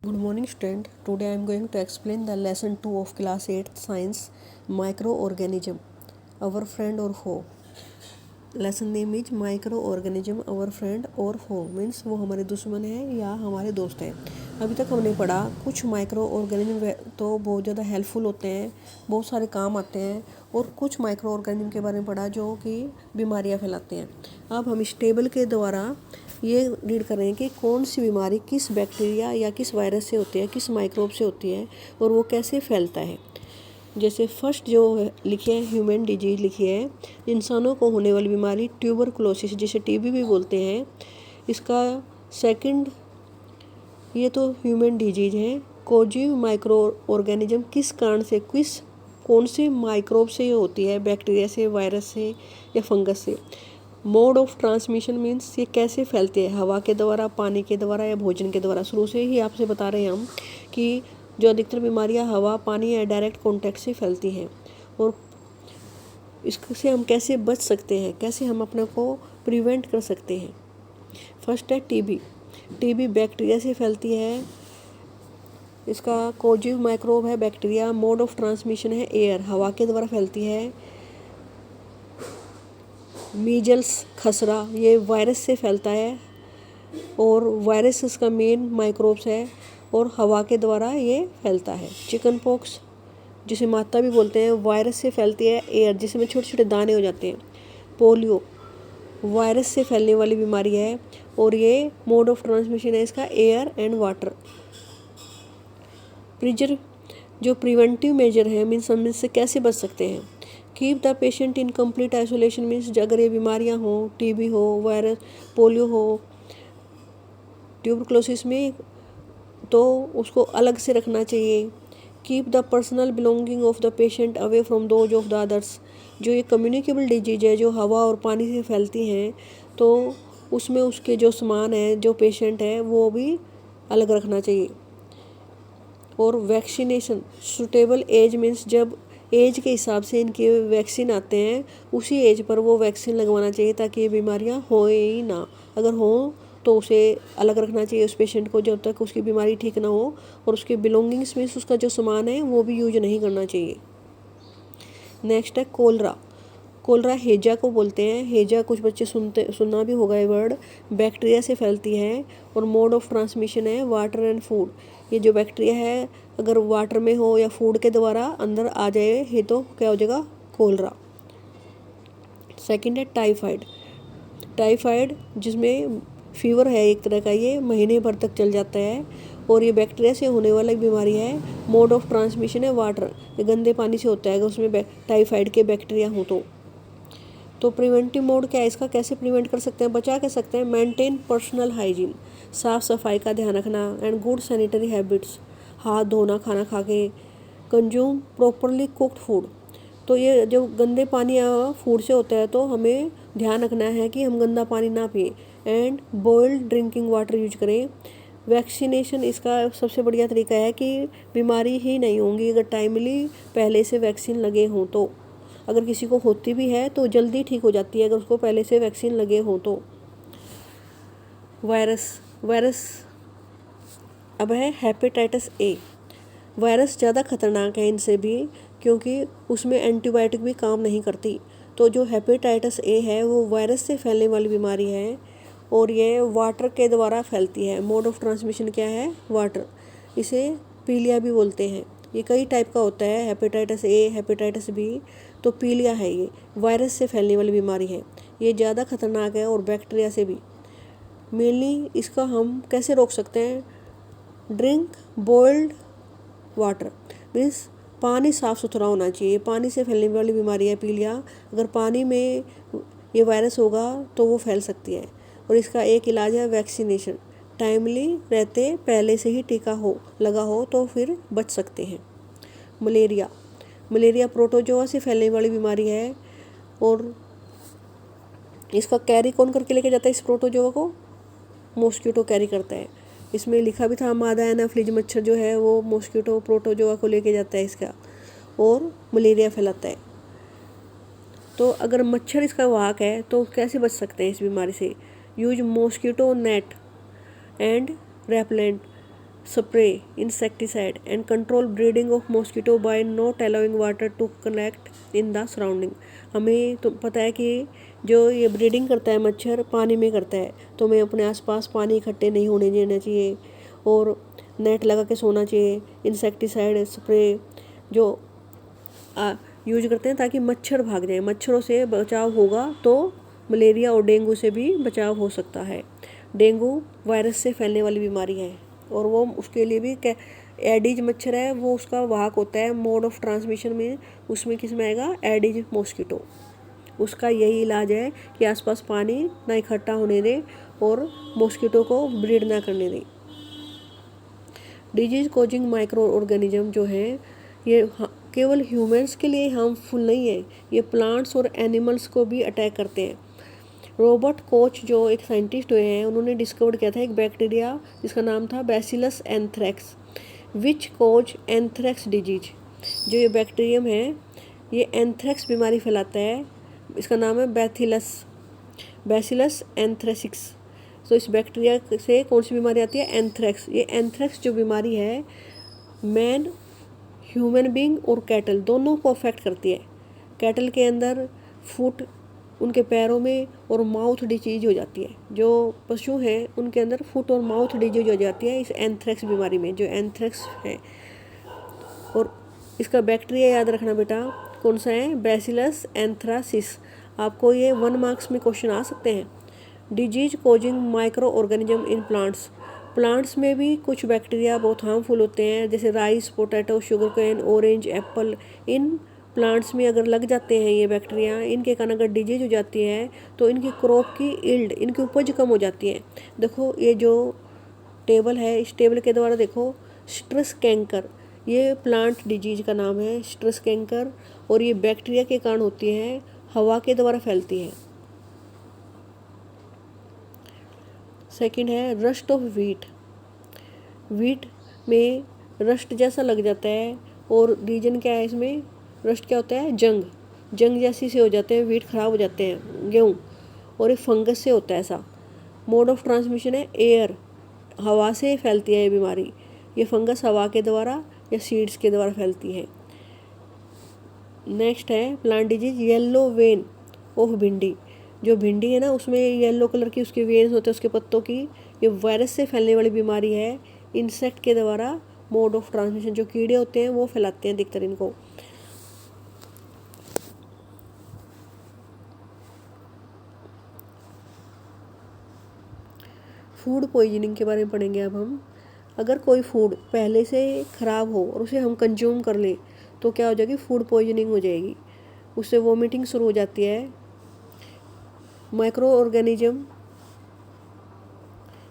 Good morning student. Today I am going to explain the lesson 2 of class 8 science microorganism our friend or foe. Lesson name is microorganism our friend or foe means वो हमारे दुश्मन है या हमारे दोस्त हैं। अभी तक हमने पढ़ा कुछ माइक्रो ऑर्गेनिज्म तो बहुत ज़्यादा हेल्पफुल होते हैं, बहुत सारे काम आते हैं, और कुछ माइक्रो ऑर्गेनिज्म के बारे में पढ़ा जो कि बीमारियां फैलाते हैं। अब हम इस टेबल के द्वारा ये रीड कर रहे हैं कि कौन सी बीमारी किस बैक्टीरिया या किस वायरस से होती है, किस माइक्रोब से होती है और वो कैसे फैलता है। जैसे फर्स्ट जो लिखी है ह्यूमन डिजीज लिखी है, इंसानों को होने वाली बीमारी ट्यूबरकुलोसिस जिसे टीबी भी बोलते हैं। इसका सेकंड ये तो ह्यूमन डिजीज है। कोजिव माइक्रो ऑर्गेनिज्म किस कारण से कौन से माइक्रोब से होती है, बैक्टीरिया से, वायरस से या फंगस से। मोड ऑफ ट्रांसमिशन मीन्स ये कैसे फैलते हैं, हवा के द्वारा, पानी के द्वारा या भोजन के द्वारा। शुरू से ही आपसे बता रहे हैं हम कि जो अधिकतर बीमारियां हवा, पानी या डायरेक्ट कॉन्टैक्ट से फैलती हैं, और इससे हम कैसे बच सकते हैं, कैसे हम अपने को प्रिवेंट कर सकते हैं। फर्स्ट है टीबी। टीबी बैक्टीरिया से फैलती है। इसका कोजिव माइक्रोब है बैक्टीरिया। मोड ऑफ ट्रांसमिशन है एयर, हवा के द्वारा फैलती है। मीजल्स खसरा ये वायरस से फैलता है, और वायरस इसका मेन माइक्रोब्स है और हवा के द्वारा ये फैलता है। चिकन पॉक्स जिसे माता भी बोलते हैं, वायरस से फैलती है, एयर जिसमें छोटे छोटे दाने हो जाते हैं। पोलियो वायरस से फैलने वाली बीमारी है, और ये मोड ऑफ ट्रांसमिशन है इसका एयर एंड वाटर। प्रिजर जो प्रिवेंटिव मेजर है मीन्स हम इससे कैसे बच सकते हैं। Keep the patient in complete isolation means अगर ये बीमारियां हो, टीबी हो, वायरस, पोलियो हो, ट्यूबरकुलोसिस में, तो उसको अलग से रखना चाहिए। Keep the personal belonging of the patient away from those of the others. जो ये कम्युनिकेबल डिजीज है, जो हवा और पानी से फैलती हैं, तो उसमें उसके जो सामान है, जो पेशेंट है, वो भी अलग रखना चाहिए। और वैक्सीनेशन सूटेबल एज मीन्स जब एज के हिसाब से इनके वैक्सीन आते हैं, उसी एज पर वो वैक्सीन लगवाना चाहिए ताकि ये बीमारियां हो ही ना। अगर हो तो उसे अलग रखना चाहिए उस पेशेंट को जब तक उसकी बीमारी ठीक ना हो, और उसके बिलोंगिंग्स मीन्स उसका जो सामान है वो भी यूज नहीं करना चाहिए। नेक्स्ट है कोलरा। कोलरा हेजा को बोलते हैं। हेजा कुछ बच्चे सुनना भी होगा ये वर्ड। बैक्टीरिया से फैलती है, और मोड ऑफ ट्रांसमिशन है वाटर एंड फूड। ये जो बैक्टीरिया है अगर वाटर में हो या फूड के द्वारा अंदर आ जाए ये तो क्या हो जाएगा, कोलरा। सेकंड है टाइफाइड। टाइफाइड जिसमें फीवर है एक तरह का, ये महीने भर तक चल जाता है, और ये बैक्टीरिया से होने वाली बीमारी है। मोड ऑफ ट्रांसमिशन है वाटर, ये गंदे पानी से होता है अगर उसमें टाइफाइड के बैक्टीरिया हो तो प्रिवेंटिव मोड क्या है इसका, कैसे प्रिवेंट कर सकते हैं, बचा के सकते हैं। मेंटेन पर्सनल हाइजीन, साफ सफाई का ध्यान रखना, एंड गुड सैनिटरी हैबिट्स, हाथ धोना खाना खा के। कंज्यूम प्रॉपरली कुक्ड फूड, तो ये जो गंदे पानी या फूड से होता है तो हमें ध्यान रखना है कि हम गंदा पानी ना पिए। And boiled drinking water use करें। वैक्सीनेशन इसका सबसे बढ़िया तरीका है कि बीमारी ही नहीं होंगी अगर टाइमली पहले से वैक्सीन लगे हों तो। अगर किसी को होती भी है तो जल्दी ठीक हो जाती है अगर उसको पहले से वैक्सीन लगे हों तो। वायरस अब है हेपेटाइटिस ए। वायरस ज़्यादा खतरनाक है इनसे भी, क्योंकि उसमें एंटीबायोटिक भी काम नहीं करती। तो जो हेपेटाइटिस ए है वो वायरस से फैलने वाली बीमारी है, और ये वाटर के द्वारा फैलती है। मोड ऑफ ट्रांसमिशन क्या है, वाटर। इसे पीलिया भी बोलते हैं। ये कई टाइप का होता है, हेपेटाइटिस ए, हेपेटाइटिस बी। तो पीलिया है ये वायरस से फैलने वाली बीमारी है, ये ज़्यादा खतरनाक है, और बैक्टीरिया से भी। मेनली इसका हम कैसे रोक सकते हैं, ड्रिंक बॉइल्ड वाटर मीन्स पानी साफ़ सुथरा होना चाहिए। पानी से फैलने वाली बीमारी है पीलिया, अगर पानी में ये वायरस होगा तो वो फैल सकती है। और इसका एक इलाज है वैक्सीनेशन, टाइमली रहते पहले से ही टीका लगा हो तो फिर बच सकते हैं। मलेरिया प्रोटोजोआ से फैलने वाली बीमारी है, और इसका कैरी कौन करके लेके जाता है, इस प्रोटोजोआ को मॉस्किटो कैरी करता है। इसमें लिखा भी था मादा एनाफ्लिज मच्छर जो है वो मॉस्किटो प्रोटोजोआ को लेके जाता है इसका, और मलेरिया फैलाता है। तो अगर मच्छर इसका वाहक है तो कैसे बच सकते हैं इस बीमारी से। Use mosquito net and repellent, spray insecticide and control breeding of mosquito by not allowing water to collect in the surrounding। हमें तो पता है कि जो ये ब्रीडिंग करता है मच्छर पानी में करता है, तो हमें अपने आसपास पानी इकट्ठे नहीं होने देना चाहिए और नेट लगा के सोना चाहिए। इंसेक्टिसाइड स्प्रे जो यूज करते हैं ताकि मच्छर भाग जाए, मच्छरों से बचाव होगा तो मलेरिया और डेंगू से भी बचाव हो सकता है। डेंगू वायरस से फैलने वाली बीमारी है और वो उसके लिए भी एडिज मच्छर है, वो उसका वाहक होता है मोड ऑफ ट्रांसमिशन में। उसमें किस में आएगा? Adage mosquito. उसका यही इलाज है कि आसपास पानी ना इकट्ठा होने दें और मॉस्किटो को ब्रीड ना करने दें। डिजीज कॉजिंग माइक्रो ऑर्गेनिज्म जो है ये केवल ह्यूमंस के लिए हार्मफुल नहीं है, ये प्लांट्स और एनिमल्स को भी अटैक करते हैं। रॉबर्ट कोच जो एक साइंटिस्ट हुए हैं, उन्होंने डिस्कवर किया था एक बैक्टीरिया जिसका नाम था बैसिलस एंथ्रेक्स विच कोज एंथ्रेक्स डिजीज। जो ये बैक्टीरियम है ये एंथ्रेक्स बीमारी फैलाता है, इसका नाम है बैसिलस एंथ्रेसिस। तो इस बैक्टीरिया से कौन सी बीमारी आती है? एंथ्रेक्स। ये एंथ्रेक्स जो बीमारी है मैन, ह्यूमन बींग और कैटल दोनों को अफेक्ट करती है। कैटल के अंदर फुट, उनके पैरों में और माउथ डिजीज हो जाती है। जो पशु हैं उनके अंदर फुट और माउथ डिजीज हो जाती है इस एंथ्रेक्स बीमारी में, जो एंथ्रेक्स है। और इसका बैक्टीरिया याद रखना बेटा, कौन सा है? Bacillus anthracis. आपको ये 1 मार्क्स में क्वेश्चन आ सकते हैं। Disease causing micro organism in plants. Plants में भी कुछ बैक्टीरिया बहुत हार्मफुल होते हैं, जैसे rice, potato, sugar cane, orange, apple. इन प्लांट्स में अगर लग जाते हैं ये बैक्टीरिया, इनके कारण अगर डिजीज हो जाती है तो इनकी क्रॉप की यील्ड, इनकी उपज कम हो जाती है। देखो ये जो टेबल है, इस टेबल के द्वारा देखो स्ट्रेस कैंकर, ये प्लांट डिजीज का नाम है स्ट्रेस कैंकर, और ये बैक्टीरिया के कारण होती है, हवा के द्वारा फैलती है। सेकंड है रस्ट ऑफ व्हीट। व्हीट में रस्ट जैसा लग जाता है और रीजन क्या है इसमें? रस्ट क्या होता है? जंग जैसी से हो जाते हैं, व्हीट खराब हो जाते हैं, गेहूँ। और एक फंगस से होता है ऐसा। मोड ऑफ ट्रांसमिशन है एयर, हवा से फैलती है ये बीमारी। ये फंगस हवा के द्वारा या सीड्स के द्वारा फैलती है। नेक्स्ट है plant disease yellow vein of भिंडी। जो भिंडी है ना उसमें येलो कलर की उसके वेन्स होते हैं उसके पत्तों की, ये वायरस से फैलने वाली बीमारी है। इंसेक्ट के द्वारा मोड ऑफ ट्रांसमिशन, जो कीड़े होते हैं वो फैलाते हैं अधिकतर इनको। फूड पॉइजनिंग के बारे में पढ़ेंगे अब हम। अगर कोई फूड पहले से ख़राब हो और उसे हम कंज्यूम कर लें तो क्या हो जाएगी? फूड पॉइजनिंग हो जाएगी, उससे वॉमिटिंग शुरू हो जाती है। Micro organism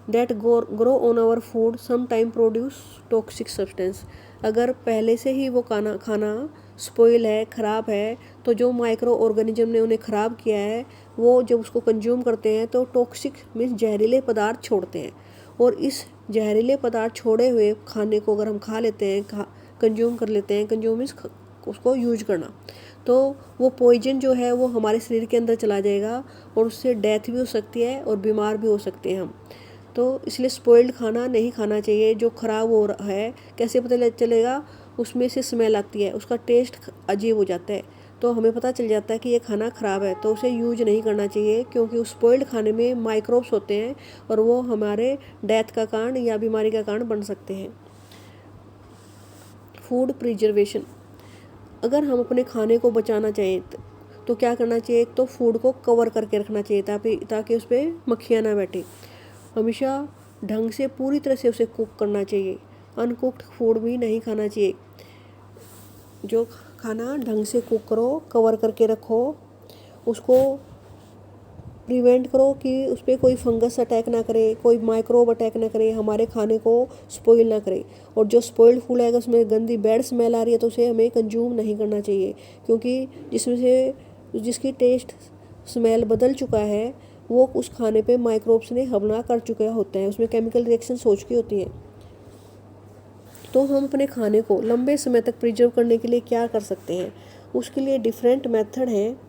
that grow on our food some time produce toxic substance. अगर पहले से ही वो खाना स्पॉइल है, ख़राब है, तो जो माइक्रो ऑर्गेनिज्म ने उन्हें ख़राब किया है वो जब उसको कंज्यूम करते हैं तो टॉक्सिक मीन्स जहरीले पदार्थ छोड़ते हैं। और इस जहरीले पदार्थ छोड़े हुए खाने को अगर हम खा लेते हैं, कंज्यूम कर लेते हैं, कंज्यूम मीन्स उसको यूज करना, तो वो पॉइजन जो है वो हमारे शरीर के अंदर चला जाएगा और उससे डेथ भी हो सकती है और बीमार भी हो सकते हैं हम। तो इसलिए स्पॉइल्ड खाना नहीं खाना चाहिए। जो ख़राब हो रहा है कैसे पता चलेगा? उसमें से स्मेल आती है, उसका टेस्ट अजीब हो जाता है, तो हमें पता चल जाता है कि ये खाना ख़राब है, तो उसे यूज नहीं करना चाहिए क्योंकि उस स्पॉइल्ड खाने में माइक्रोब्स होते हैं और वो हमारे डेथ का कारण या बीमारी का कारण बन सकते हैं। Food preservation. अगर हम अपने खाने को बचाना चाहें तो क्या करना चाहिए? एक तो फूड को कवर करके रखना चाहिए ताकि उस पर मक्खियाँ ना बैठे। हमेशा ढंग से पूरी तरह से उसे कुक करना चाहिए, अनकुक्ड फूड भी नहीं खाना चाहिए। जो खाना ढंग से कुक करो, कवर करके रखो, उसको प्रिवेंट करो कि उस पर कोई फंगस अटैक ना करे, कोई माइक्रोब अटैक ना करे, हमारे खाने को स्पॉइल ना करे। और जो स्पॉइल्ड फूड आएगा उसमें गंदी बैड स्मेल आ रही है तो उसे हमें कंज्यूम नहीं करना चाहिए, क्योंकि जिसकी टेस्ट स्मेल बदल चुका है वो उस खाने पे माइक्रोब्स ने हमला कर चुका होता है, उसमें केमिकल रिएक्शंस हो चुकी होती हैं। तो हम अपने खाने को लंबे समय तक प्रिजर्व करने के लिए क्या कर सकते हैं? उसके लिए डिफरेंट मेथड हैं।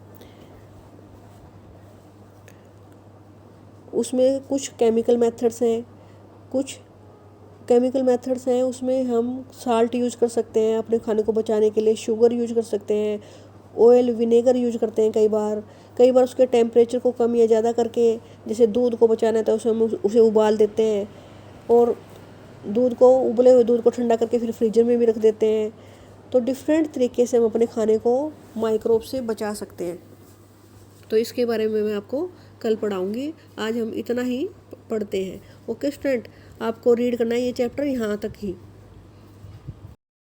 उसमें कुछ केमिकल मेथड्स हैं, कुछ केमिकल मेथड्स हैं, उसमें हम साल्ट यूज कर सकते हैं अपने खाने को बचाने के लिए, शुगर यूज कर सकते हैं, ऑयल विनेगर यूज करते हैं कई बार उसके टेम्परेचर को कम या ज़्यादा करके, जैसे दूध को बचाना है तो उसमें हम उसे उबाल देते हैं और उबले हुए दूध को ठंडा करके फिर फ्रीजर में भी रख देते हैं। तो डिफरेंट तरीके से हम अपने खाने को माइक्रोब से बचा सकते हैं। तो इसके बारे में मैं आपको कल पढ़ाऊँगी, आज हम इतना ही पढ़ते हैं। ओके स्टूडेंट, आपको रीड करना है ये चैप्टर यहाँ तक ही।